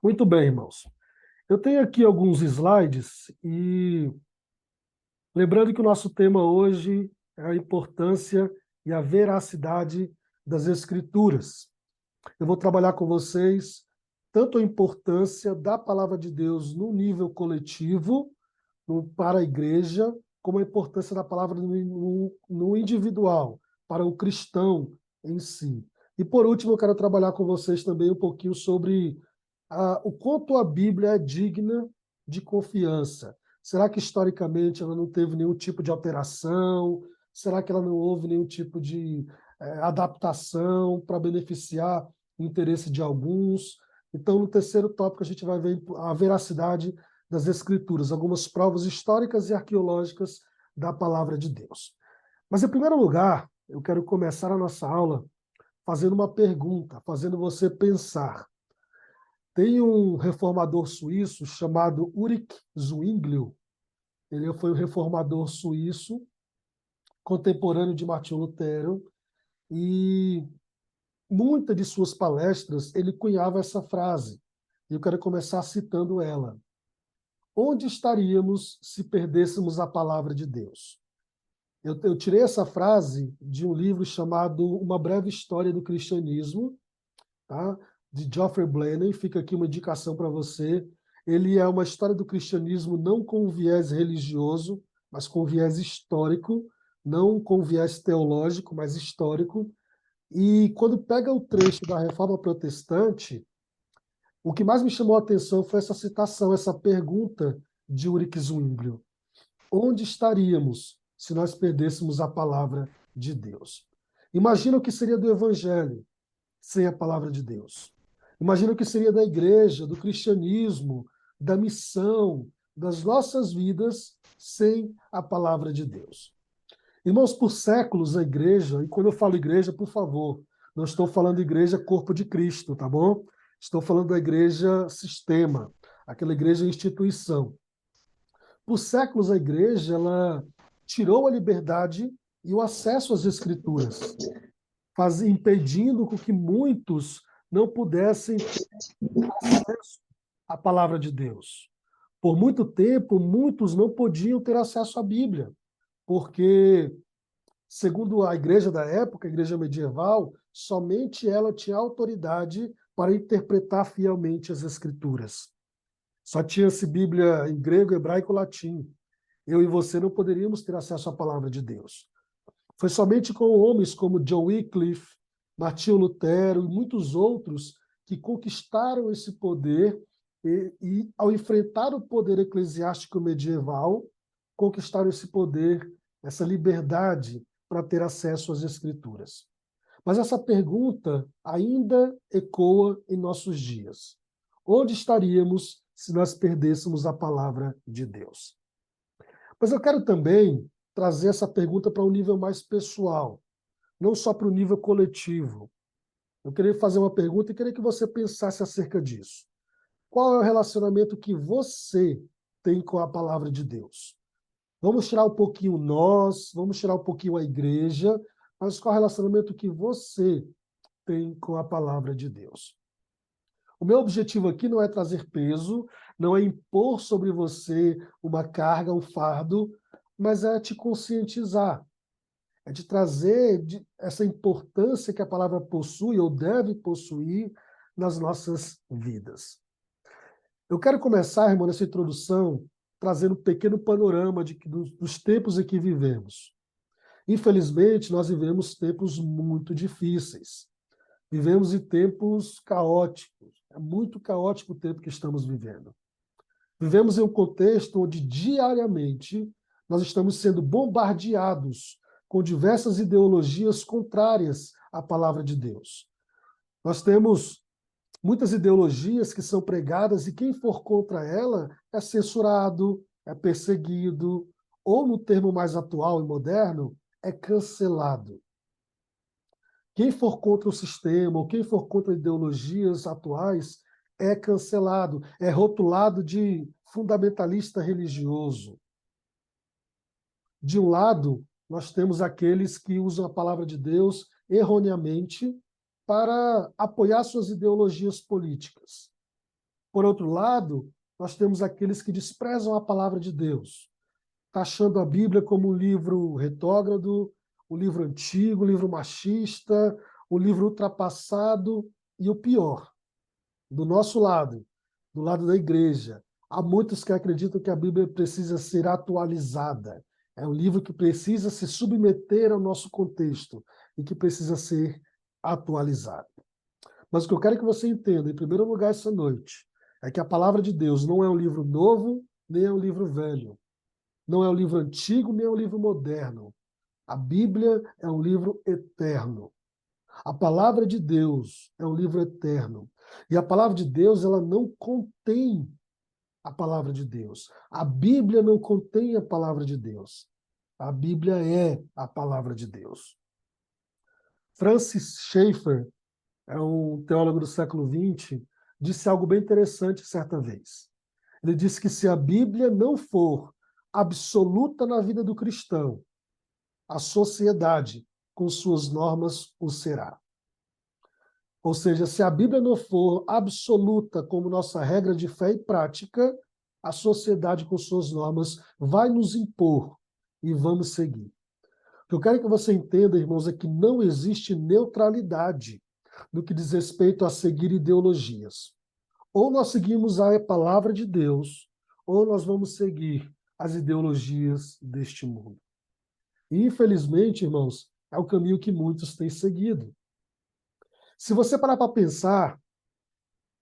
Muito bem, irmãos. Eu tenho aqui alguns slides e lembrando que o nosso tema hoje é a importância e a veracidade das Escrituras. Eu vou trabalhar com vocês tanto a importância da palavra de Deus no nível coletivo, para a igreja, como a importância da palavra no individual, para o cristão em si. E por último, eu quero trabalhar com vocês também um pouquinho sobre o quanto a Bíblia é digna de confiança. Será que historicamente ela não teve nenhum tipo de alteração? Será que ela não houve nenhum tipo de adaptação para beneficiar o interesse de alguns? Então, no terceiro tópico, a gente vai ver a veracidade das Escrituras, algumas provas históricas e arqueológicas da palavra de Deus. Mas, em primeiro lugar, eu quero começar a nossa aula fazendo uma pergunta, fazendo você pensar. Tem um reformador suíço chamado Ulrich Zwinglio. Ele foi um reformador suíço, contemporâneo de Martinho Lutero, e muitas de suas palestras ele cunhava essa frase. E eu quero começar citando ela. Onde estaríamos se perdêssemos a palavra de Deus? Eu tirei essa frase de um livro chamado Uma Breve História do Cristianismo, tá? De Geoffrey Blaney, fica aqui uma indicação para você. Ele é uma história do cristianismo não com viés religioso, mas com viés histórico, não com viés teológico, mas histórico. E quando pega o trecho da Reforma Protestante, o que mais me chamou a atenção foi essa citação, essa pergunta de Ulrich Zwinglio. Onde estaríamos se nós perdêssemos a palavra de Deus? Imagina o que seria do Evangelho sem a palavra de Deus. Imagina o que seria da igreja, do cristianismo, da missão, das nossas vidas sem a palavra de Deus. Irmãos, por séculos a igreja, e quando eu falo igreja, por favor, não estou falando igreja corpo de Cristo, tá bom? Estou falando da igreja sistema, aquela igreja instituição. Por séculos a igreja ela tirou a liberdade e o acesso às escrituras, impedindo com que muitos não pudessem ter acesso à palavra de Deus. Por muito tempo, muitos não podiam ter acesso à Bíblia, porque, segundo a igreja da época, a igreja medieval, somente ela tinha autoridade para interpretar fielmente as Escrituras. Só tinha-se Bíblia em grego, hebraico e latim. Eu e você não poderíamos ter acesso à palavra de Deus. Foi somente com homens como John Wycliffe, Martinho Lutero e muitos outros que conquistaram esse poder ao enfrentar o poder eclesiástico medieval, conquistaram esse poder, essa liberdade para ter acesso às Escrituras. Mas essa pergunta ainda ecoa em nossos dias. Onde estaríamos se nós perdêssemos a palavra de Deus? Mas eu quero também trazer essa pergunta para um nível mais pessoal, não só para o nível coletivo. Eu queria fazer uma pergunta e queria que você pensasse acerca disso. Qual é o relacionamento que você tem com a palavra de Deus? Vamos tirar um pouquinho nós, vamos tirar um pouquinho a igreja, mas qual é o relacionamento que você tem com a palavra de Deus? O meu objetivo aqui não é trazer peso, não é impor sobre você uma carga, um fardo, mas é te conscientizar, é de trazer essa importância que a palavra possui ou deve possuir nas nossas vidas. Eu quero começar, irmão, nessa introdução, trazendo um pequeno panorama dos tempos em que vivemos. Infelizmente, nós vivemos tempos muito difíceis. Vivemos em tempos caóticos. É muito caótico o tempo que estamos vivendo. Vivemos em um contexto onde diariamente nós estamos sendo bombardeados com diversas ideologias contrárias à palavra de Deus. Nós temos muitas ideologias que são pregadas e quem for contra ela é censurado, é perseguido, ou no termo mais atual e moderno, é cancelado. Quem for contra o sistema, ou quem for contra ideologias atuais, é cancelado, é rotulado de fundamentalista religioso. De um lado, nós temos aqueles que usam a palavra de Deus erroneamente para apoiar suas ideologias políticas. Por outro lado, nós temos aqueles que desprezam a palavra de Deus, taxando a Bíblia como um livro retrógrado, um livro antigo, um livro machista, um livro ultrapassado e o pior, do nosso lado, do lado da igreja, há muitos que acreditam que a Bíblia precisa ser atualizada. É um livro que precisa se submeter ao nosso contexto e que precisa ser atualizado. Mas o que eu quero que você entenda, em primeiro lugar, essa noite, é que a palavra de Deus não é um livro novo, nem é um livro velho. Não é um livro antigo, nem é um livro moderno. A Bíblia é um livro eterno. A palavra de Deus é um livro eterno. E a palavra de Deus, ela não contém a palavra de Deus. A Bíblia não contém a palavra de Deus. A Bíblia é a palavra de Deus. Francis Schaeffer, é um teólogo do século XX, disse algo bem interessante certa vez. Ele disse que se a Bíblia não for absoluta na vida do cristão, a sociedade, com suas normas, o será. Ou seja, se a Bíblia não for absoluta como nossa regra de fé e prática, a sociedade, com suas normas, vai nos impor e vamos seguir. O que eu quero que você entenda, irmãos, é que não existe neutralidade no que diz respeito a seguir ideologias. Ou nós seguimos a palavra de Deus, ou nós vamos seguir as ideologias deste mundo. E, infelizmente, irmãos, é o caminho que muitos têm seguido. Se você parar para pensar,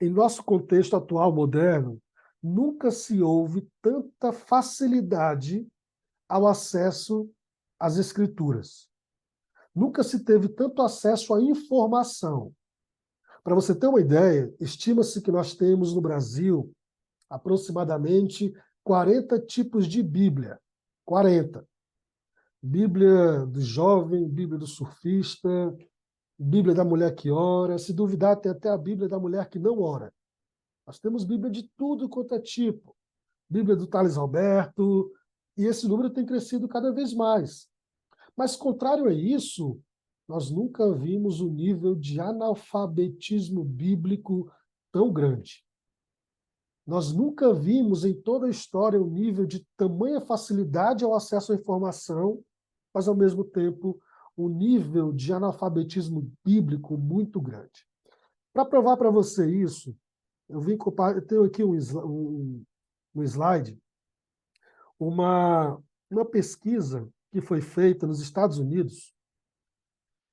em nosso contexto atual, moderno, nunca se houve tanta facilidade ao acesso às escrituras. Nunca se teve tanto acesso à informação. Para você ter uma ideia, estima-se que nós temos no Brasil aproximadamente 40 tipos de Bíblia. 40. Bíblia do jovem, Bíblia do surfista, Bíblia da mulher que ora. Se duvidar, tem até a Bíblia da mulher que não ora. Nós temos Bíblia de tudo quanto é tipo. Bíblia do Thales Alberto, e esse número tem crescido cada vez mais. Mas, contrário a isso, nós nunca vimos um nível de analfabetismo bíblico tão grande. Nós nunca vimos em toda a história um nível de tamanha facilidade ao acesso à informação, mas, ao mesmo tempo, um nível de analfabetismo bíblico muito grande. Para provar para você isso, eu tenho aqui um slide, uma pesquisa que foi feita nos Estados Unidos.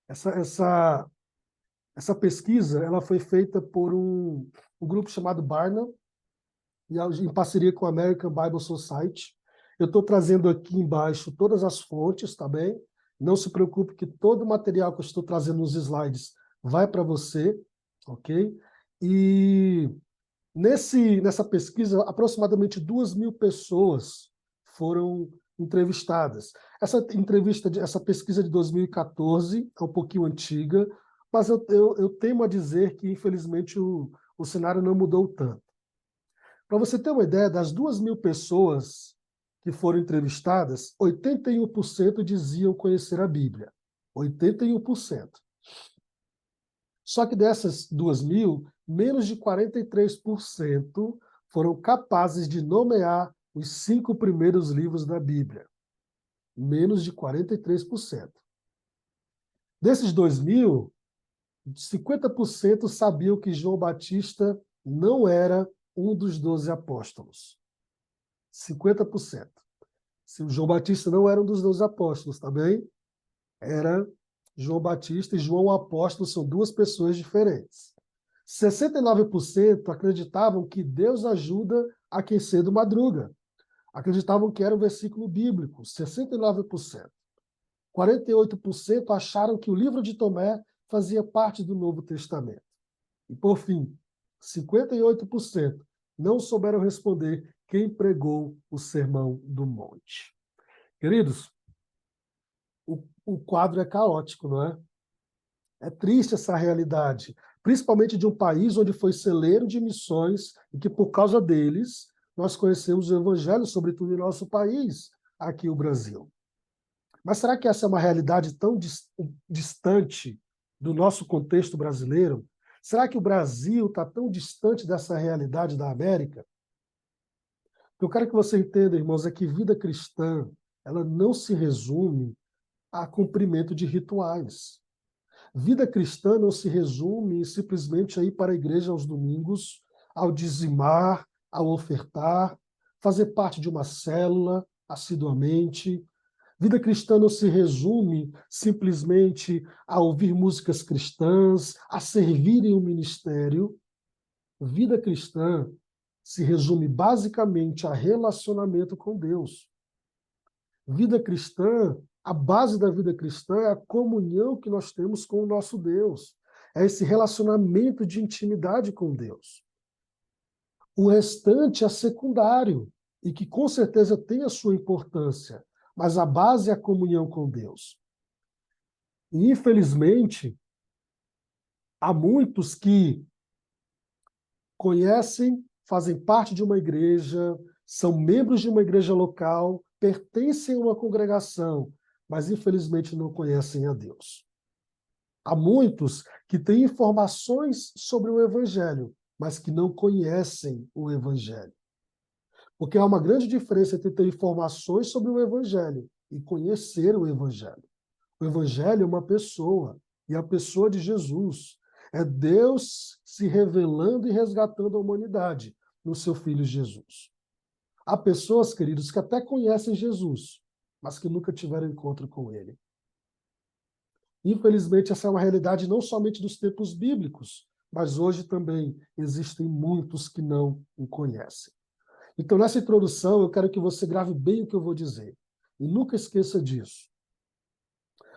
Essa pesquisa ela foi feita por um grupo chamado Barna, em parceria com a American Bible Society. Eu estou trazendo aqui embaixo todas as fontes, tá bem? Não se preocupe que todo o material que eu estou trazendo nos slides vai para você, ok? E nessa pesquisa, aproximadamente 2.000 pessoas foram entrevistadas. Essa pesquisa de 2014 é um pouquinho antiga, mas eu temo a dizer que, infelizmente, o cenário não mudou tanto. Para você ter uma ideia, das 2.000 pessoas que foram entrevistadas, 81% diziam conhecer a Bíblia. 81%. Só que dessas 2.000, menos de 43% foram capazes de nomear os 5 primeiros livros da Bíblia. Menos de 43%. Desses 2.000, 50% sabiam que João Batista não era um dos 12 apóstolos. 50%. Se o João Batista não era um dos 12 apóstolos, tá bem? Era João Batista e João Apóstolo, são duas pessoas diferentes. 69% acreditavam que Deus ajuda a quem cedo madruga. Acreditavam que era um versículo bíblico, 69%. 48% acharam que o livro de Tomé fazia parte do Novo Testamento. E, por fim, 58% não souberam responder quem pregou o Sermão do Monte. Queridos, o quadro é caótico, não é? É triste essa realidade, principalmente de um país onde foi celeiro de missões e que, por causa deles, nós conhecemos o Evangelho, sobretudo em nosso país, aqui o Brasil. Mas será que essa é uma realidade tão distante do nosso contexto brasileiro? Será que o Brasil está tão distante dessa realidade da América? O que eu quero que você entenda, irmãos, é que vida cristã, ela não se resume a cumprimento de rituais. Vida cristã não se resume simplesmente a ir para a igreja aos domingos, ao dizimar, ao ofertar, fazer parte de uma célula assiduamente. Vida cristã não se resume simplesmente a ouvir músicas cristãs, a servir em um ministério. Vida cristã se resume basicamente a relacionamento com Deus. Vida cristã, a base da vida cristã é a comunhão que nós temos com o nosso Deus. É esse relacionamento de intimidade com Deus. O restante é secundário e que com certeza tem a sua importância, mas a base é a comunhão com Deus. E, infelizmente, há muitos que conhecem, fazem parte de uma igreja, são membros de uma igreja local, pertencem a uma congregação, mas infelizmente não conhecem a Deus. Há muitos que têm informações sobre o Evangelho, mas que não conhecem o Evangelho. Porque há uma grande diferença entre ter informações sobre o Evangelho e conhecer o Evangelho. O Evangelho é uma pessoa, e a pessoa de Jesus. É Deus se revelando e resgatando a humanidade no seu Filho Jesus. Há pessoas, queridos, que até conhecem Jesus, mas que nunca tiveram encontro com ele. Infelizmente, essa é uma realidade não somente dos tempos bíblicos, mas hoje também existem muitos que não o conhecem. Então, nessa introdução, eu quero que você grave bem o que eu vou dizer. E nunca esqueça disso.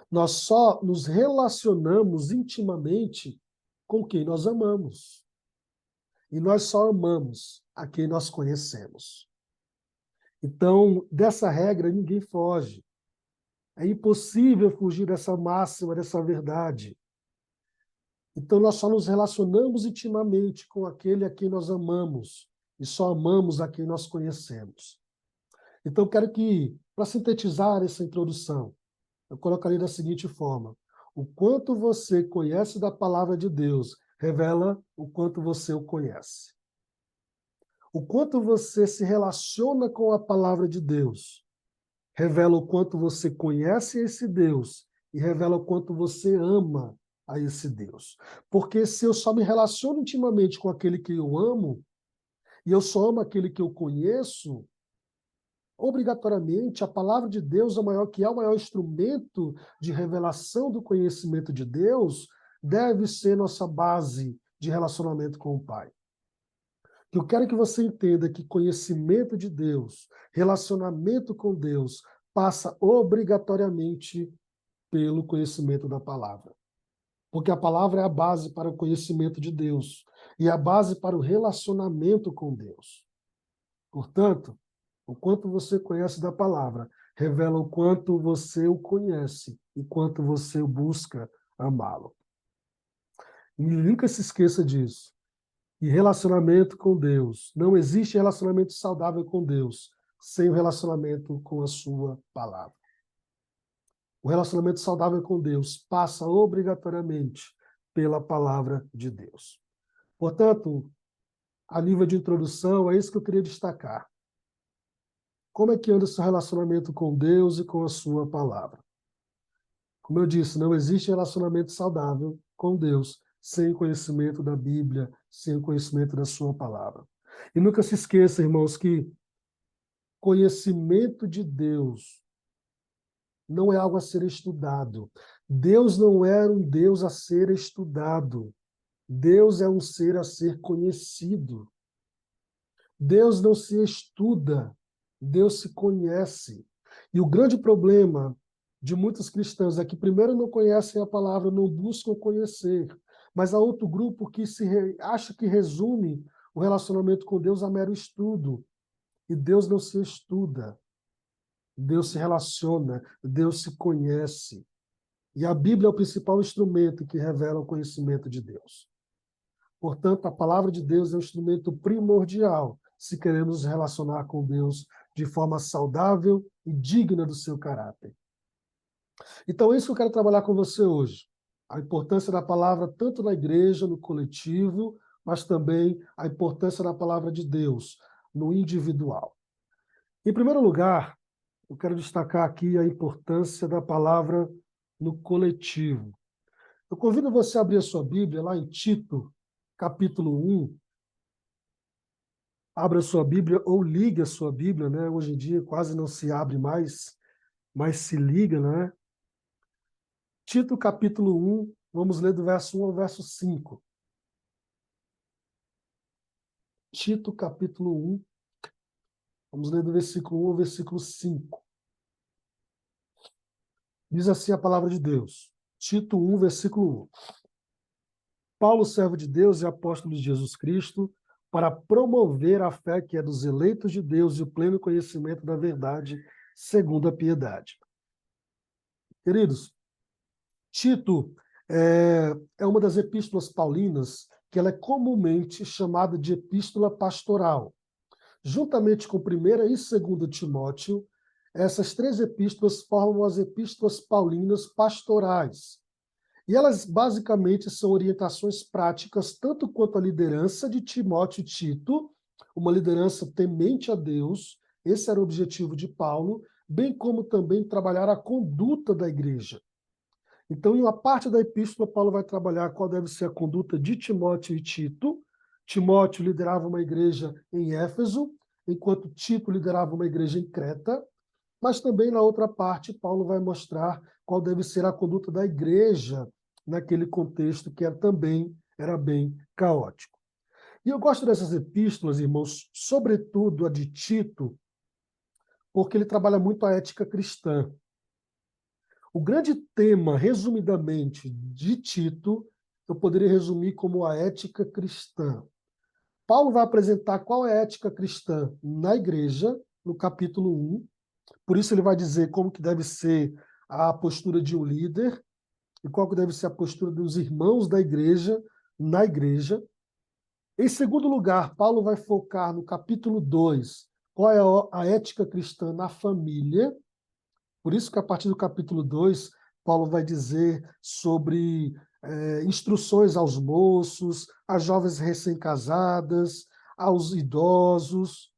Nós só nos relacionamos intimamente com quem nós amamos. E nós só amamos a quem nós conhecemos. Então, dessa regra, ninguém foge. É impossível fugir dessa máxima, dessa verdade. Então, nós só nos relacionamos intimamente com aquele a quem nós amamos. E só amamos a quem nós conhecemos. Então, quero que, para sintetizar essa introdução, eu colocaria da seguinte forma: o quanto você conhece da palavra de Deus revela o quanto você o conhece. O quanto você se relaciona com a palavra de Deus revela o quanto você conhece esse Deus e revela o quanto você ama a esse Deus. Porque se eu só me relaciono intimamente com aquele que eu amo e eu só amo aquele que eu conheço, obrigatoriamente, a palavra de Deus que é o maior instrumento de revelação do conhecimento de Deus, deve ser nossa base de relacionamento com o Pai. Eu quero que você entenda que conhecimento de Deus, relacionamento com Deus, passa obrigatoriamente pelo conhecimento da palavra. Porque a palavra é a base para o conhecimento de Deus e a base para o relacionamento com Deus. Portanto, o quanto você conhece da palavra revela o quanto você o conhece e quanto você busca amá-lo. E nunca se esqueça disso. E relacionamento com Deus. Não existe relacionamento saudável com Deus sem o relacionamento com a sua palavra. O relacionamento saudável com Deus passa obrigatoriamente pela palavra de Deus. Portanto, a nível de introdução, é isso que eu queria destacar. Como é que anda o seu relacionamento com Deus e com a sua palavra? Como eu disse, não existe relacionamento saudável com Deus sem o conhecimento da Bíblia, sem o conhecimento da sua palavra. E nunca se esqueça, irmãos, que conhecimento de Deus não é algo a ser estudado. Deus não é um Deus a ser estudado. Deus é um ser a ser conhecido. Deus não se estuda, Deus se conhece. E o grande problema de muitos cristãos é que primeiro não conhecem a palavra, não buscam conhecer. Mas há outro grupo que acha que resume o relacionamento com Deus a mero estudo. E Deus não se estuda. Deus se relaciona, Deus se conhece. E a Bíblia é o principal instrumento que revela o conhecimento de Deus. Portanto, a palavra de Deus é um instrumento primordial se queremos nos relacionar com Deus de forma saudável e digna do seu caráter. Então, é isso que eu quero trabalhar com você hoje. A importância da palavra tanto na igreja, no coletivo, mas também a importância da palavra de Deus no individual. Em primeiro lugar, eu quero destacar aqui a importância da palavra no coletivo. Eu convido você a abrir a sua Bíblia lá em Tito, capítulo 1. Abra a sua Bíblia ou ligue a sua Bíblia, né? Hoje em dia quase não se abre mais, mas se liga, né? Tito, capítulo 1, vamos ler do verso 1 ao verso 5. Tito, capítulo 1, vamos ler do versículo 1 ao versículo 5. Diz assim a palavra de Deus. Tito 1, versículo 1. Paulo, servo de Deus e apóstolo de Jesus Cristo, para promover a fé que é dos eleitos de Deus e o pleno conhecimento da verdade, segundo a piedade. Queridos, Tito é uma das epístolas paulinas que ela é comumente chamada de epístola pastoral. Juntamente com 1ª e 2ª Timóteo, essas 3 epístolas formam as epístolas paulinas pastorais. E elas basicamente são orientações práticas tanto quanto a liderança de Timóteo e Tito, uma liderança temente a Deus, esse era o objetivo de Paulo, bem como também trabalhar a conduta da igreja. Então, em uma parte da epístola, Paulo vai trabalhar qual deve ser a conduta de Timóteo e Tito. Timóteo liderava uma igreja em Éfeso, enquanto Tito liderava uma igreja em Creta. Mas também, na outra parte, Paulo vai mostrar qual deve ser a conduta da igreja naquele contexto que também era bem caótico. E eu gosto dessas epístolas, irmãos, sobretudo a de Tito, porque ele trabalha muito a ética cristã. O grande tema, resumidamente, de Tito, eu poderia resumir como a ética cristã. Paulo vai apresentar qual é a ética cristã na igreja, no capítulo 1. Por isso ele vai dizer como que deve ser a postura de um líder e qual que deve ser a postura dos irmãos da igreja na igreja. Em segundo lugar, Paulo vai focar no capítulo 2 qual é a ética cristã na família. Por isso que a partir do capítulo 2, Paulo vai dizer sobre instruções aos moços, às jovens recém-casadas, aos idosos.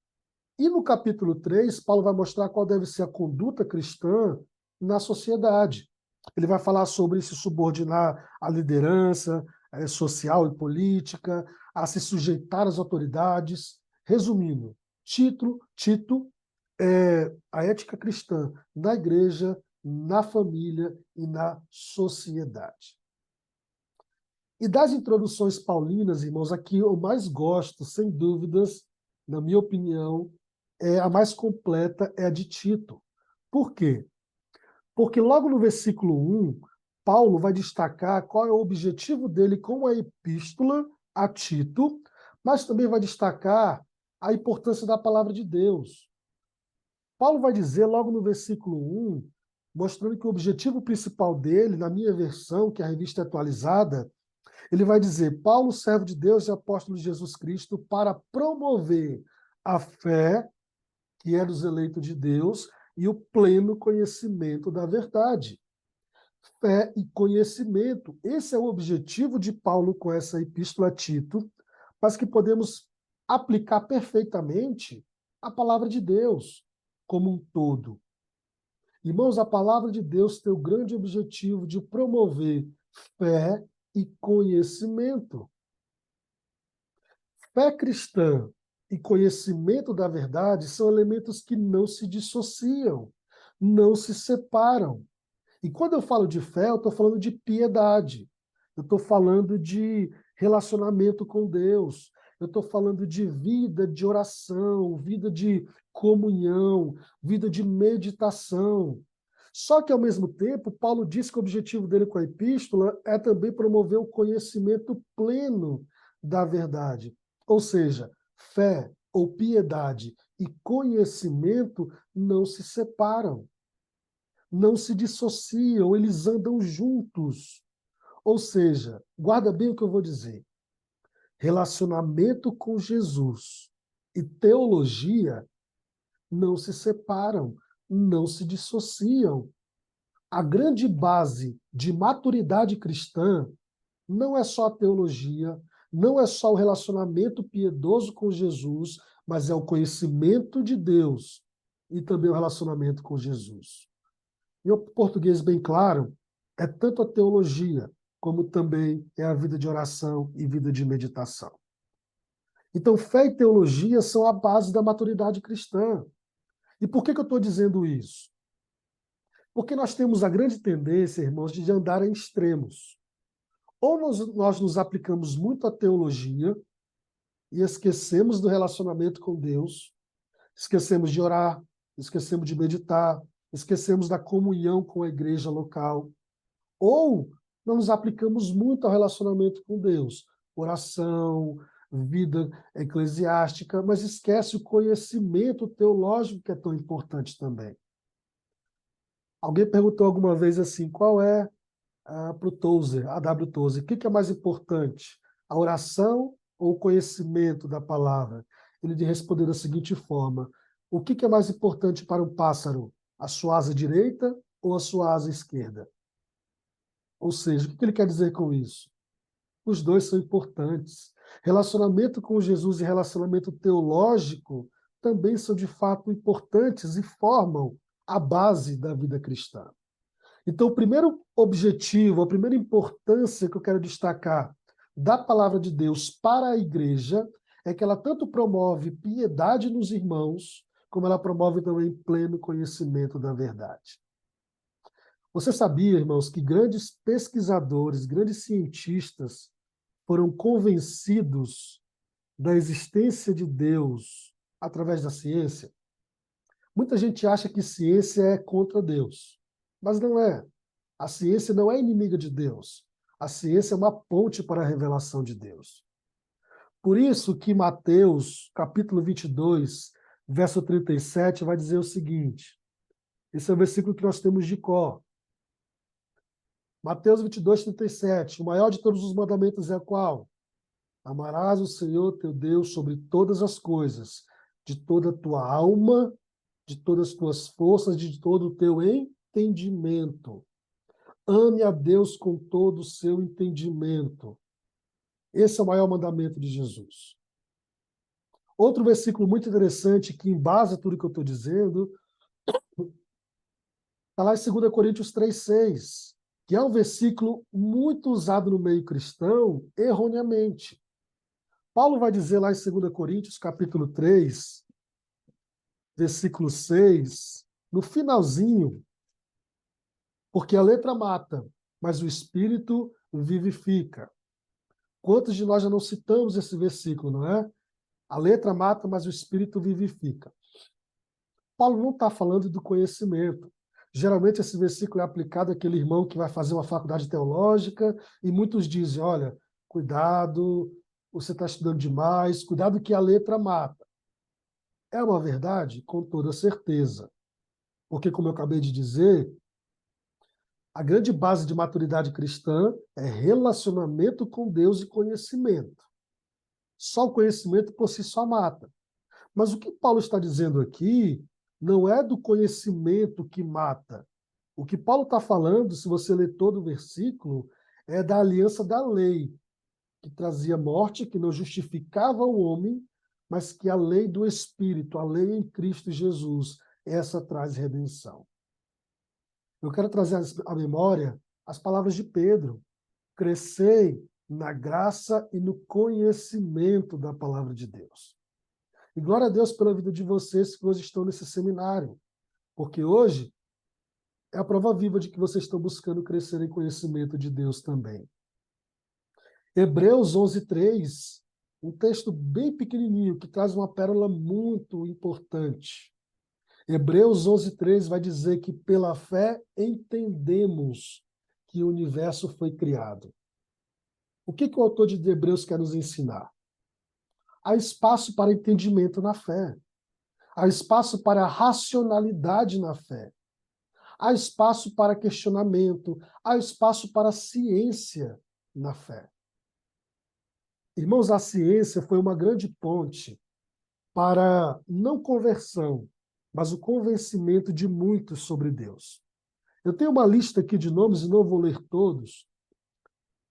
E no capítulo 3, Paulo vai mostrar qual deve ser a conduta cristã na sociedade. Ele vai falar sobre se subordinar à liderança social e política, a se sujeitar às autoridades. Resumindo, Tito é a ética cristã na igreja, na família e na sociedade. E das introduções paulinas, irmãos, aqui eu mais gosto, sem dúvidas, na minha opinião, a mais completa é a de Tito. Por quê? Porque logo no versículo 1, Paulo vai destacar qual é o objetivo dele com a epístola a Tito, mas também vai destacar a importância da palavra de Deus. Paulo vai dizer logo no versículo 1, mostrando que o objetivo principal dele, na minha versão, que é a revista atualizada, ele vai dizer: Paulo, servo de Deus e apóstolo de Jesus Cristo, para promover a fé, que é dos eleitos de Deus, e o pleno conhecimento da verdade. Fé e conhecimento. Esse é o objetivo de Paulo com essa epístola a Tito, mas que podemos aplicar perfeitamente a palavra de Deus como um todo. Irmãos, a palavra de Deus tem o grande objetivo de promover fé e conhecimento. Fé cristã e conhecimento da verdade são elementos que não se dissociam, não se separam. E quando eu falo de fé, eu estou falando de piedade, eu estou falando de relacionamento com Deus, eu estou falando de vida de oração, vida de comunhão, vida de meditação. Só que, ao mesmo tempo, Paulo diz que o objetivo dele com a epístola é também promover o conhecimento pleno da verdade. Ou seja, fé ou piedade e conhecimento não se separam, não se dissociam, eles andam juntos. Ou seja, guarda bem o que eu vou dizer. Relacionamento com Jesus e teologia não se separam, não se dissociam. A grande base de maturidade cristã não é só a teologia, não é só o relacionamento piedoso com Jesus, mas é o conhecimento de Deus e também o relacionamento com Jesus. Em português bem claro, é tanto a teologia, como também é a vida de oração e vida de meditação. Então, fé e teologia são a base da maturidade cristã. E por que eu estou dizendo isso? Porque nós temos a grande tendência, irmãos, de andar em extremos. Ou nós nos aplicamos muito à teologia e esquecemos do relacionamento com Deus, esquecemos de orar, esquecemos de meditar, esquecemos da comunhão com a igreja local. Ou não nos aplicamos muito ao relacionamento com Deus, oração, vida eclesiástica, mas esquece o conhecimento teológico que é tão importante também. Alguém perguntou alguma vez assim, qual é para o Tozer, A.W. Tozer, o que é mais importante, a oração ou o conhecimento da palavra? Ele lhe respondeu da seguinte forma, o que é mais importante para um pássaro, a sua asa direita ou a sua asa esquerda? Ou seja, o que ele quer dizer com isso? Os dois são importantes. Relacionamento com Jesus e relacionamento teológico também são de fato importantes e formam a base da vida cristã. Então, o primeiro objetivo, a primeira importância que eu quero destacar da palavra de Deus para a igreja é que ela tanto promove piedade nos irmãos, como ela promove também pleno conhecimento da verdade. Você sabia, irmãos, que grandes pesquisadores, grandes cientistas foram convencidos da existência de Deus através da ciência? Muita gente acha que ciência é contra Deus, mas não é. A ciência não é inimiga de Deus. A ciência é uma ponte para a revelação de Deus. Por isso que Mateus, capítulo 22, verso 37, vai dizer o seguinte. Esse é o versículo que nós temos de cor. Mateus 22, 37. O maior de todos os mandamentos é qual? Amarás o Senhor teu Deus sobre todas as coisas, de toda a tua alma, de todas as tuas forças, de todo o teu entendimento. Ame a Deus com todo o seu entendimento. Esse é o maior mandamento de Jesus. Outro versículo muito interessante que embasa tudo que eu estou dizendo está lá em 2 Coríntios 3,6, que é um versículo muito usado no meio cristão erroneamente. Paulo vai dizer lá em 2 Coríntios, capítulo 3, versículo 6, no finalzinho, porque a letra mata, mas o Espírito vivifica. Quantos de nós já não citamos esse versículo, não é? A letra mata, mas o Espírito vivifica. Paulo não está falando do conhecimento. Geralmente esse versículo é aplicado àquele irmão que vai fazer uma faculdade teológica e muitos dizem, olha, cuidado, você está estudando demais, cuidado que a letra mata. É uma verdade? Com toda certeza. Porque, como eu acabei de dizer, a grande base de maturidade cristã é relacionamento com Deus e conhecimento. Só o conhecimento por si só mata. Mas o que Paulo está dizendo aqui não é do conhecimento que mata. O que Paulo está falando, se você ler todo o versículo, é da aliança da lei, que trazia morte, que não justificava o homem, mas que a lei do Espírito, a lei em Cristo Jesus, essa traz redenção. Eu quero trazer à memória as palavras de Pedro. Crescei na graça e no conhecimento da palavra de Deus. E glória a Deus pela vida de vocês que hoje estão nesse seminário, porque hoje é a prova viva de que vocês estão buscando crescer em conhecimento de Deus também. Hebreus 11:3, um texto bem pequenininho que traz uma pérola muito importante. Hebreus 11:3 vai dizer que pela fé entendemos que o universo foi criado. O que o autor de Hebreus quer nos ensinar? Há espaço para entendimento na fé. Há espaço para racionalidade na fé. Há espaço para questionamento. Há espaço para ciência na fé. Irmãos, a ciência foi uma grande ponte para não conversão, mas o convencimento de muitos sobre Deus. Eu tenho uma lista aqui de nomes, e não vou ler todos,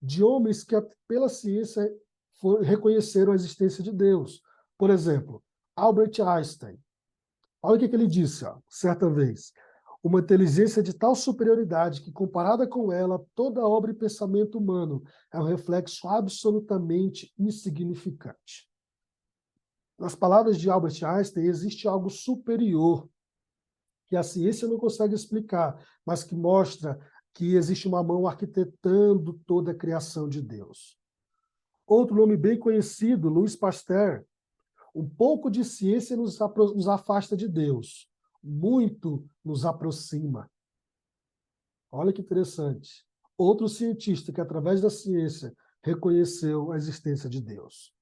de homens que, pela ciência, reconheceram a existência de Deus. Por exemplo, Albert Einstein. Olha o que ele disse, ó, certa vez. Uma inteligência de tal superioridade que, comparada com ela, toda obra e pensamento humano é um reflexo absolutamente insignificante. Nas palavras de Albert Einstein, existe algo superior que a ciência não consegue explicar, mas que mostra que existe uma mão arquitetando toda a criação de Deus. Outro nome bem conhecido, Louis Pasteur. Um pouco de ciência nos afasta de Deus, muito nos aproxima. Olha que interessante. Outro cientista que, através da ciência, reconheceu a existência de Deus.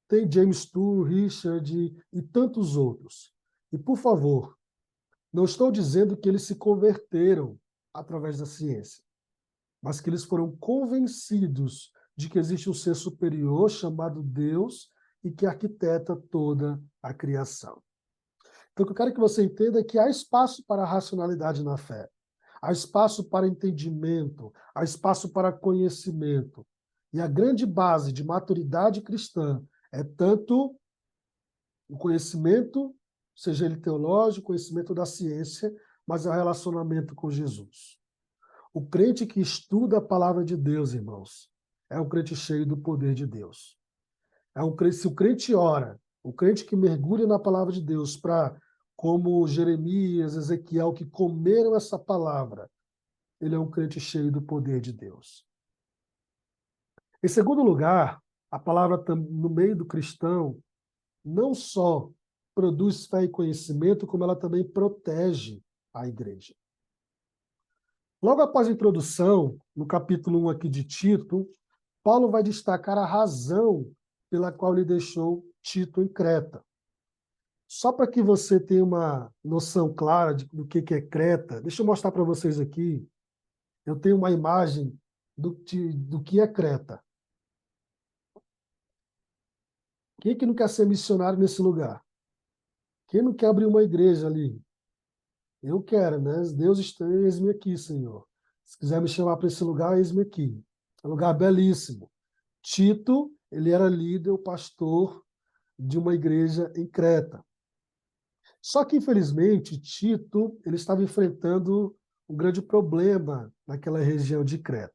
Tem James Tour, Richard e tantos outros. E, por favor, não estou dizendo que eles se converteram através da ciência, mas que eles foram convencidos de que existe um ser superior chamado Deus e que arquiteta toda a criação. Então, o que eu quero que você entenda é que há espaço para a racionalidade na fé, há espaço para entendimento, há espaço para conhecimento. E a grande base de maturidade cristã é tanto o conhecimento, seja ele teológico, conhecimento da ciência, mas é o relacionamento com Jesus. O crente que estuda a palavra de Deus, irmãos, é um crente cheio do poder de Deus. Se o crente ora, o crente que mergulha na palavra de Deus para, como Jeremias, Ezequiel, que comeram essa palavra, ele é um crente cheio do poder de Deus. Em segundo lugar, a palavra no meio do cristão não só produz fé e conhecimento, como ela também protege a igreja. Logo após a introdução, no capítulo 1 aqui de Tito, Paulo vai destacar a razão pela qual ele deixou Tito em Creta. Só para que você tenha uma noção clara do que é Creta, deixa eu mostrar para vocês aqui. Eu tenho uma imagem do que é Creta. Quem é que não quer ser missionário nesse lugar? Quem não quer abrir uma igreja ali? Eu quero, né? Deus está, eis-me aqui, Senhor. Se quiser me chamar para esse lugar, eis-me aqui. É um lugar belíssimo. Tito, ele era líder, o pastor de uma igreja em Creta. Só que, infelizmente, Tito ele estava enfrentando um grande problema naquela região de Creta.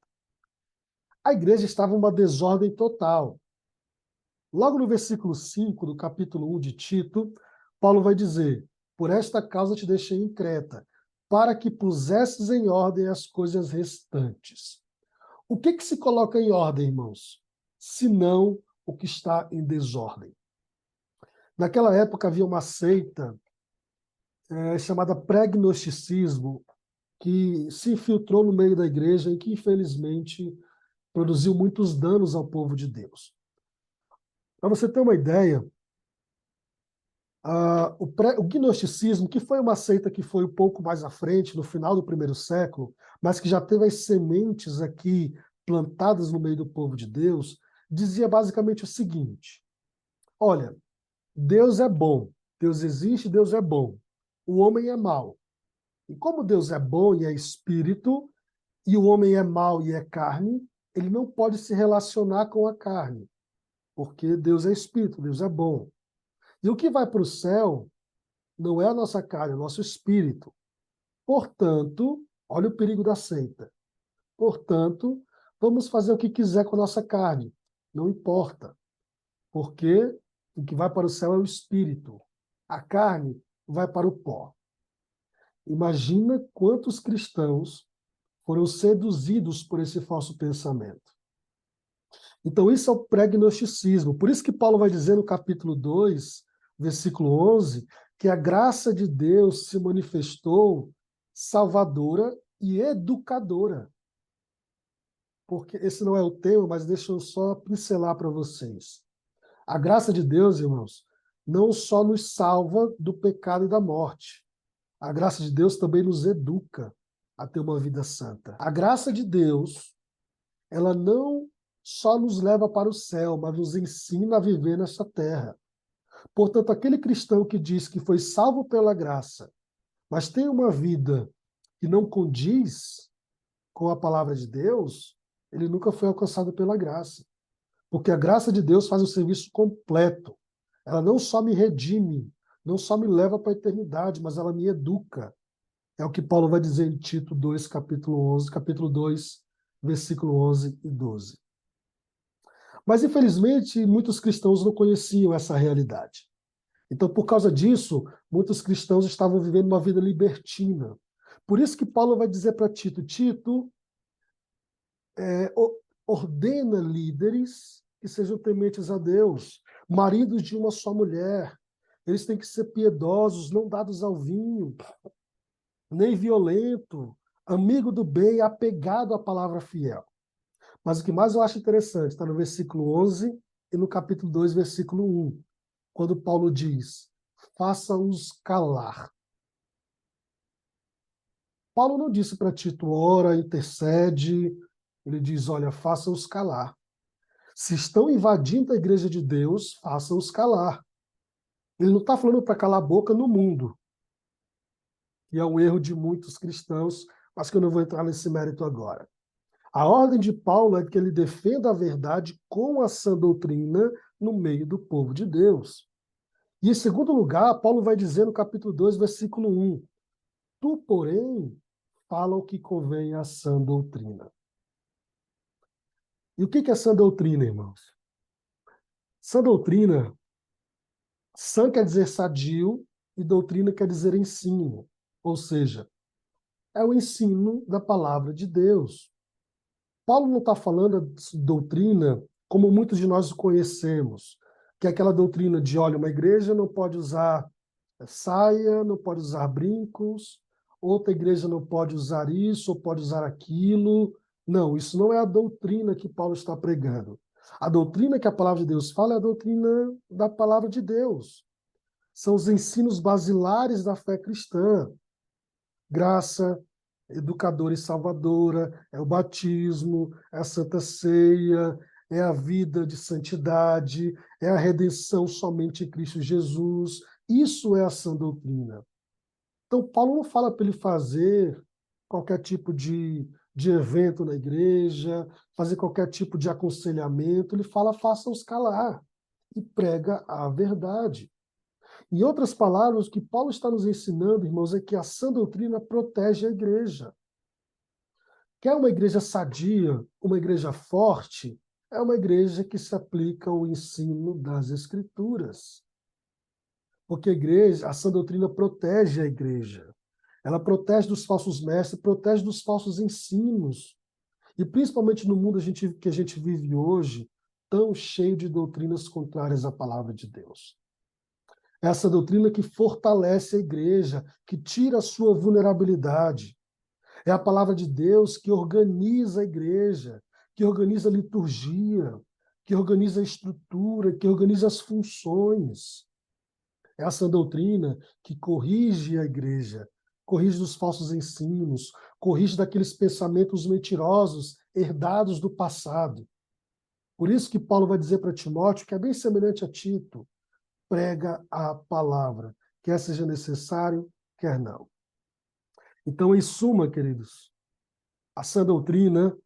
A igreja estava em uma desordem total. Logo no versículo 5 do capítulo 1 de Tito, Paulo vai dizer: por esta causa te deixei em Creta, para que pusesses em ordem as coisas restantes. O que se coloca em ordem, irmãos? Senão o que está em desordem. Naquela época havia uma seita chamada pré-gnosticismo, que se infiltrou no meio da igreja e que, infelizmente, produziu muitos danos ao povo de Deus. Para você ter uma ideia, o gnosticismo, que foi uma seita que foi um pouco mais à frente, no final do primeiro século, mas que já teve as sementes aqui plantadas no meio do povo de Deus, dizia basicamente o seguinte: olha, Deus é bom, Deus existe, Deus é bom, o homem é mau. E como Deus é bom e é espírito, e o homem é mau e é carne, ele não pode se relacionar com a carne, porque Deus é espírito, Deus é bom. E o que vai para o céu não é a nossa carne, é o nosso espírito. Portanto, olha o perigo da seita. Portanto, vamos fazer o que quiser com a nossa carne. Não importa. Porque o que vai para o céu é o espírito. A carne vai para o pó. Imagina quantos cristãos foram seduzidos por esse falso pensamento. Então, isso é o pré-gnosticismo. Por isso que Paulo vai dizer no capítulo 2, versículo 11, que a graça de Deus se manifestou salvadora e educadora. Porque esse não é o tema, mas deixa eu só pincelar para vocês. A graça de Deus, irmãos, não só nos salva do pecado e da morte. A graça de Deus também nos educa a ter uma vida santa. A graça de Deus, ela não só nos leva para o céu, mas nos ensina a viver nessa terra. Portanto, aquele cristão que diz que foi salvo pela graça, mas tem uma vida que não condiz com a palavra de Deus, ele nunca foi alcançado pela graça. Porque a graça de Deus faz o serviço completo. Ela não só me redime, não só me leva para a eternidade, mas ela me educa. É o que Paulo vai dizer em Tito 2, capítulo 2, versículo 11 e 12. Mas, infelizmente, muitos cristãos não conheciam essa realidade. Então, por causa disso, muitos cristãos estavam vivendo uma vida libertina. Por isso que Paulo vai dizer para Tito, Tito, ordena líderes que sejam tementes a Deus, maridos de uma só mulher. Eles têm que ser piedosos, não dados ao vinho, nem violento, amigo do bem, apegado à palavra fiel. Mas o que mais eu acho interessante está no versículo 11 e no capítulo 2, versículo 1, quando Paulo diz, faça-os calar. Paulo não disse para Tito, ora, intercede, ele diz, olha, faça-os calar. Se estão invadindo a igreja de Deus, façam-os calar. Ele não está falando para calar a boca no mundo, que é um erro de muitos cristãos, mas que eu não vou entrar nesse mérito agora. A ordem de Paulo é que ele defenda a verdade com a sã doutrina no meio do povo de Deus. E em segundo lugar, Paulo vai dizer no capítulo 2, versículo 1, tu, porém, fala o que convém à sã doutrina. E o que é sã doutrina, irmãos? Sã doutrina, sã quer dizer sadio e doutrina quer dizer ensino. Ou seja, é o ensino da palavra de Deus. Paulo não está falando de doutrina como muitos de nós conhecemos, que é aquela doutrina de, olha, uma igreja não pode usar saia, não pode usar brincos, outra igreja não pode usar isso, ou pode usar aquilo. Não, isso não é a doutrina que Paulo está pregando. A doutrina que a palavra de Deus fala é a doutrina da palavra de Deus. São os ensinos basilares da fé cristã. Graça, educadora e salvadora, é o batismo, é a Santa Ceia, é a vida de santidade, é a redenção somente em Cristo Jesus. Isso é a sã doutrina. Então, Paulo não fala para ele fazer qualquer tipo de evento na igreja, fazer qualquer tipo de aconselhamento, ele fala, faça-os calar e prega a verdade. Em outras palavras, o que Paulo está nos ensinando, irmãos, é que a sã doutrina protege a igreja. Quer uma igreja sadia, uma igreja forte, é uma igreja que se aplica ao ensino das Escrituras. Porque a igreja, a sã doutrina protege a igreja. Ela protege dos falsos mestres, protege dos falsos ensinos. E principalmente no mundo que a gente vive hoje, tão cheio de doutrinas contrárias à palavra de Deus. Essa doutrina que fortalece a igreja, que tira a sua vulnerabilidade. É a palavra de Deus que organiza a igreja, que organiza a liturgia, que organiza a estrutura, que organiza as funções. É essa doutrina que corrige a igreja, corrige dos falsos ensinos, corrige daqueles pensamentos mentirosos herdados do passado. Por isso que Paulo vai dizer para Timóteo, que é bem semelhante a Tito, prega a palavra, quer seja necessário, quer não. Então, em suma, queridos, a sã doutrina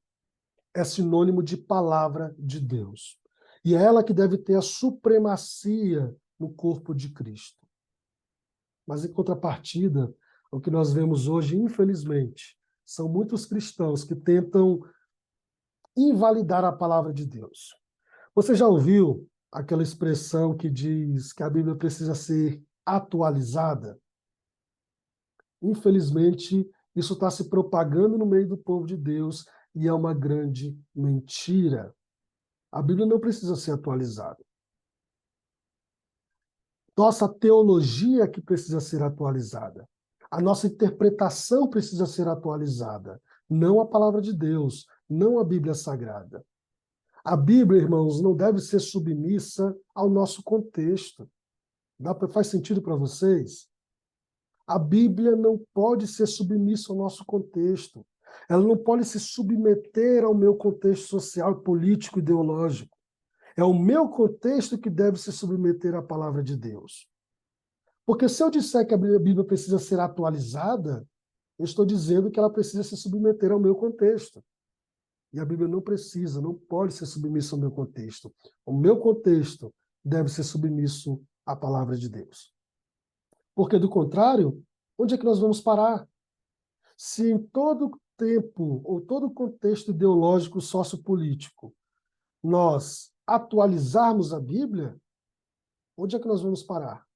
é sinônimo de palavra de Deus. E é ela que deve ter a supremacia no corpo de Cristo. Mas, em contrapartida, o que nós vemos hoje, infelizmente, são muitos cristãos que tentam invalidar a palavra de Deus. Você já ouviu aquela expressão que diz que a Bíblia precisa ser atualizada? Infelizmente, isso está se propagando no meio do povo de Deus e é uma grande mentira. A Bíblia não precisa ser atualizada. Nossa teologia que precisa ser atualizada. A nossa interpretação precisa ser atualizada. Não a palavra de Deus, não a Bíblia Sagrada. A Bíblia, irmãos, não deve ser submissa ao nosso contexto. Faz sentido para vocês? A Bíblia não pode ser submissa ao nosso contexto. Ela não pode se submeter ao meu contexto social, político, ideológico. É o meu contexto que deve se submeter à palavra de Deus. Porque se eu disser que a Bíblia precisa ser atualizada, Eu estou dizendo que ela precisa se submeter ao meu contexto. E a Bíblia não precisa, não pode ser submissa ao meu contexto. O meu contexto deve ser submisso à palavra de Deus. Porque, do contrário, onde é que nós vamos parar? Se em todo tempo, ou todo contexto ideológico sociopolítico, nós atualizarmos a Bíblia, onde é que nós vamos parar?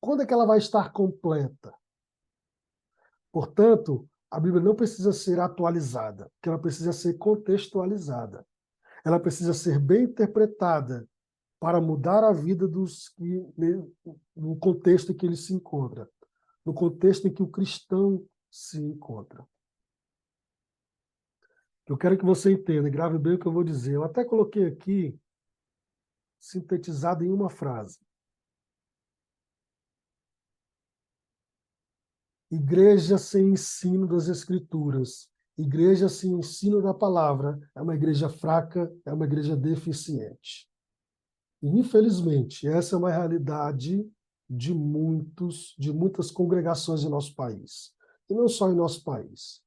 Quando é que ela vai estar completa? Portanto, a Bíblia não precisa ser atualizada, porque ela precisa ser contextualizada. Ela precisa ser bem interpretada para mudar a vida dos que no contexto em que ele se encontra, no contexto em que o cristão se encontra. Eu quero que você entenda, e grave bem o que eu vou dizer. Eu até coloquei aqui, sintetizado em uma frase. Igreja sem ensino das Escrituras, igreja sem ensino da palavra, é uma igreja fraca, é uma igreja deficiente. E, infelizmente, essa é uma realidade de muitas congregações em nosso país. E não só em nosso país.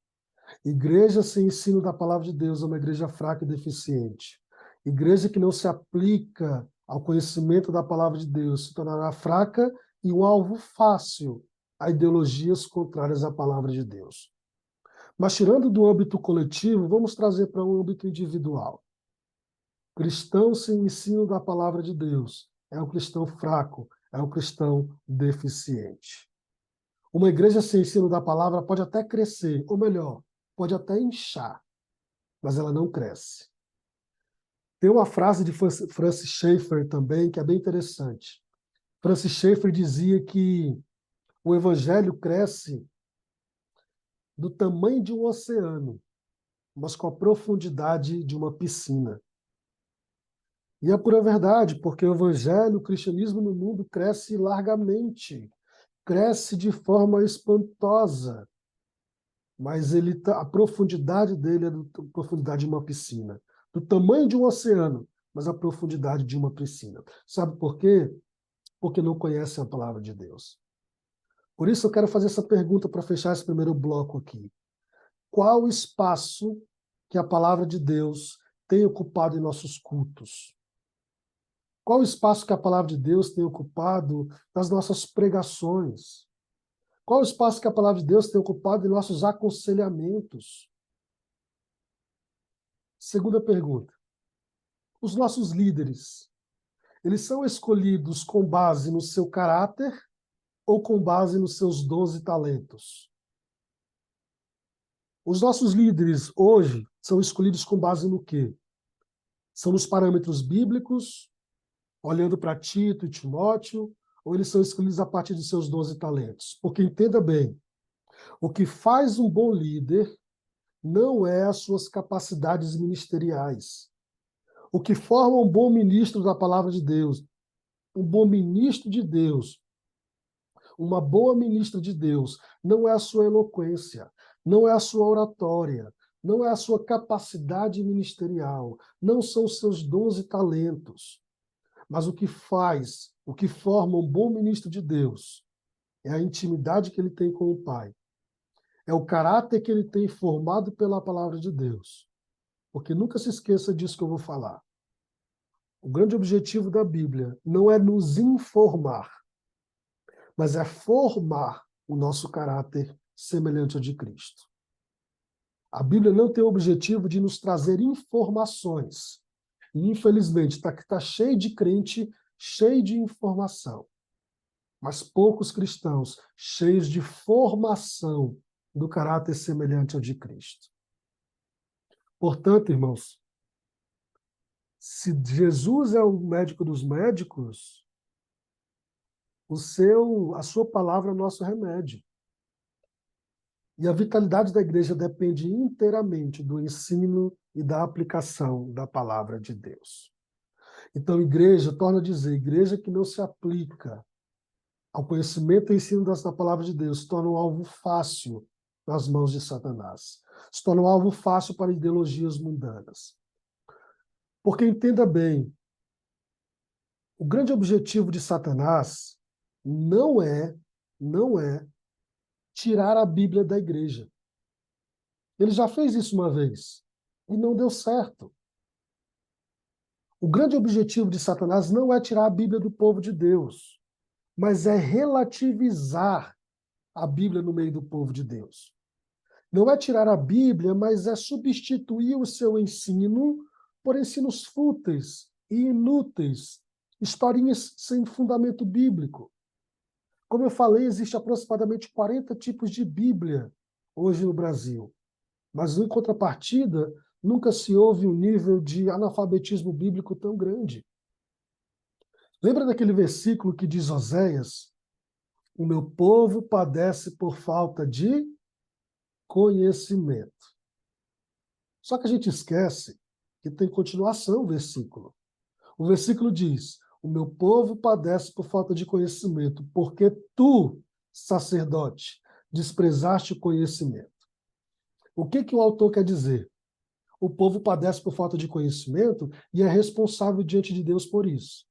Igreja sem ensino da palavra de Deus é uma igreja fraca e deficiente. Igreja que não se aplica ao conhecimento da palavra de Deus se tornará fraca e um alvo fácil a ideologias contrárias à palavra de Deus. Mas, tirando do âmbito coletivo, vamos trazer para um âmbito individual. Cristão sem ensino da palavra de Deus é um cristão fraco, é um cristão deficiente. Uma igreja sem ensino da palavra pode até crescer, ou melhor, pode até inchar, mas ela não cresce. Tem uma frase de Francis Schaeffer também que é bem interessante. Francis Schaeffer dizia que o evangelho cresce do tamanho de um oceano, mas com a profundidade de uma piscina. E é pura verdade, porque o evangelho, o cristianismo no mundo cresce largamente, cresce de forma espantosa, mas a profundidade dele é a profundidade de uma piscina, do tamanho de um oceano, mas a profundidade de uma piscina. Sabe por quê? Porque não conhecem a palavra de Deus. Por isso eu quero fazer essa pergunta para fechar esse primeiro bloco aqui. Qual o espaço que a palavra de Deus tem ocupado em nossos cultos? Qual o espaço que a palavra de Deus tem ocupado nas nossas pregações? Qual o espaço que a palavra de Deus tem ocupado em nossos aconselhamentos? Segunda pergunta. Os nossos líderes, eles são escolhidos com base no seu caráter ou com base nos seus dons e talentos? Os nossos líderes hoje são escolhidos com base no quê? São nos parâmetros bíblicos, olhando para Tito e Timóteo, ou eles são escolhidos a partir de seus dons e talentos? Porque entenda bem, o que faz um bom líder não é as suas capacidades ministeriais. O que forma um bom ministro da palavra de Deus, um bom ministro de Deus, uma boa ministra de Deus, não é a sua eloquência, não é a sua oratória, não é a sua capacidade ministerial, não são os seus dons e talentos. Mas o que faz, o que forma um bom ministro de Deus é a intimidade que ele tem com o Pai. É o caráter que ele tem formado pela palavra de Deus. Porque nunca se esqueça disso que eu vou falar. O grande objetivo da Bíblia não é nos informar, mas é formar o nosso caráter semelhante ao de Cristo. A Bíblia não tem o objetivo de nos trazer informações. E, infelizmente, está cheio de crente, cheio de informação. Mas poucos cristãos cheios de formação do caráter semelhante ao de Cristo. Portanto, irmãos, se Jesus é o médico dos médicos, a sua palavra é o nosso remédio. E a vitalidade da igreja depende inteiramente do ensino e da aplicação da palavra de Deus. Então, igreja, torna a dizer, igreja que não se aplica ao conhecimento e ensino da palavra de Deus, se torna um alvo fácil nas mãos de Satanás. Se torna um alvo fácil para ideologias mundanas. Porque entenda bem, o grande objetivo de Satanás não é tirar a Bíblia da igreja. Ele já fez isso uma vez e não deu certo. O grande objetivo de Satanás não é tirar a Bíblia do povo de Deus, mas é relativizar a Bíblia no meio do povo de Deus. Não é tirar a Bíblia, mas é substituir o seu ensino por ensinos fúteis e inúteis, historinhas sem fundamento bíblico. Como eu falei, existe aproximadamente 40 tipos de Bíblia hoje no Brasil. Mas, em contrapartida, nunca se houve um nível de analfabetismo bíblico tão grande. Lembra daquele versículo que diz Oséias: o meu povo padece por falta de conhecimento. Só que a gente esquece que tem continuação o versículo. O versículo diz: o meu povo padece por falta de conhecimento, porque tu, sacerdote, desprezaste o conhecimento. O que o autor quer dizer? O povo padece por falta de conhecimento e é responsável diante de Deus por isso.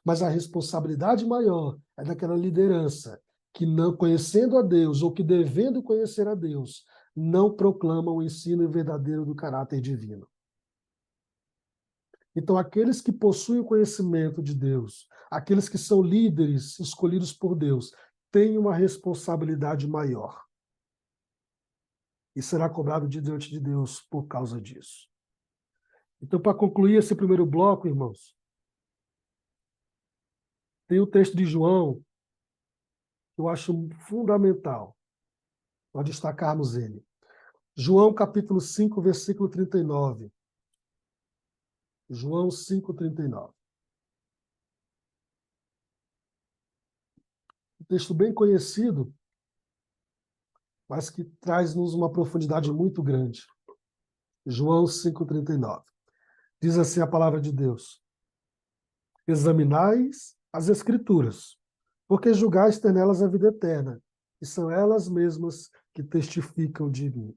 Mas a responsabilidade maior é daquela liderança que, não conhecendo a Deus ou que devendo conhecer a Deus, não proclama o ensino verdadeiro do caráter divino. Então, aqueles que possuem o conhecimento de Deus, aqueles que são líderes escolhidos por Deus, têm uma responsabilidade maior. E será cobrado diante de Deus por causa disso. Então, para concluir esse primeiro bloco, irmãos, tem o texto de João, que eu acho fundamental nós destacarmos ele. João capítulo 5, versículo 39. João 5, 39. Um texto bem conhecido, mas que traz-nos uma profundidade muito grande. João 5, 39. Diz assim a palavra de Deus: examinais as Escrituras, porque julgais ter nelas a vida eterna, e são elas mesmas que testificam de mim.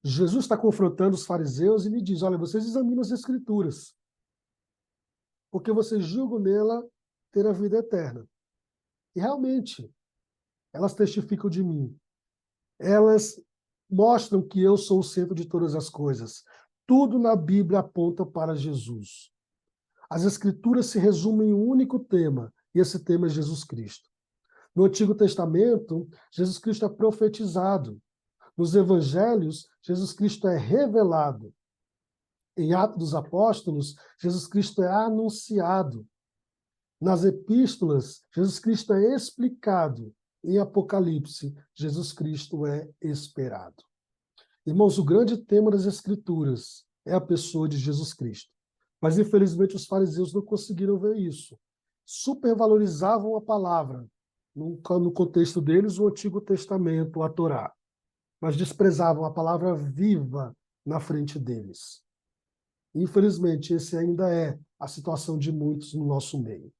Jesus está confrontando os fariseus e lhe diz: olha, vocês examinam as Escrituras, porque vocês julgam nela ter a vida eterna. E realmente, elas testificam de mim. Elas mostram que eu sou o centro de todas as coisas. Tudo na Bíblia aponta para Jesus. As Escrituras se resumem em um único tema, e esse tema é Jesus Cristo. No Antigo Testamento, Jesus Cristo é profetizado. Nos Evangelhos, Jesus Cristo é revelado. Em Atos dos Apóstolos, Jesus Cristo é anunciado. Nas Epístolas, Jesus Cristo é explicado. Em Apocalipse, Jesus Cristo é esperado. Irmãos, o grande tema das Escrituras é a pessoa de Jesus Cristo. Mas, infelizmente, os fariseus não conseguiram ver isso. Supervalorizavam a palavra, no contexto deles, o Antigo Testamento, a Torá. Mas desprezavam a palavra viva na frente deles. Infelizmente, esse ainda é a situação de muitos no nosso meio.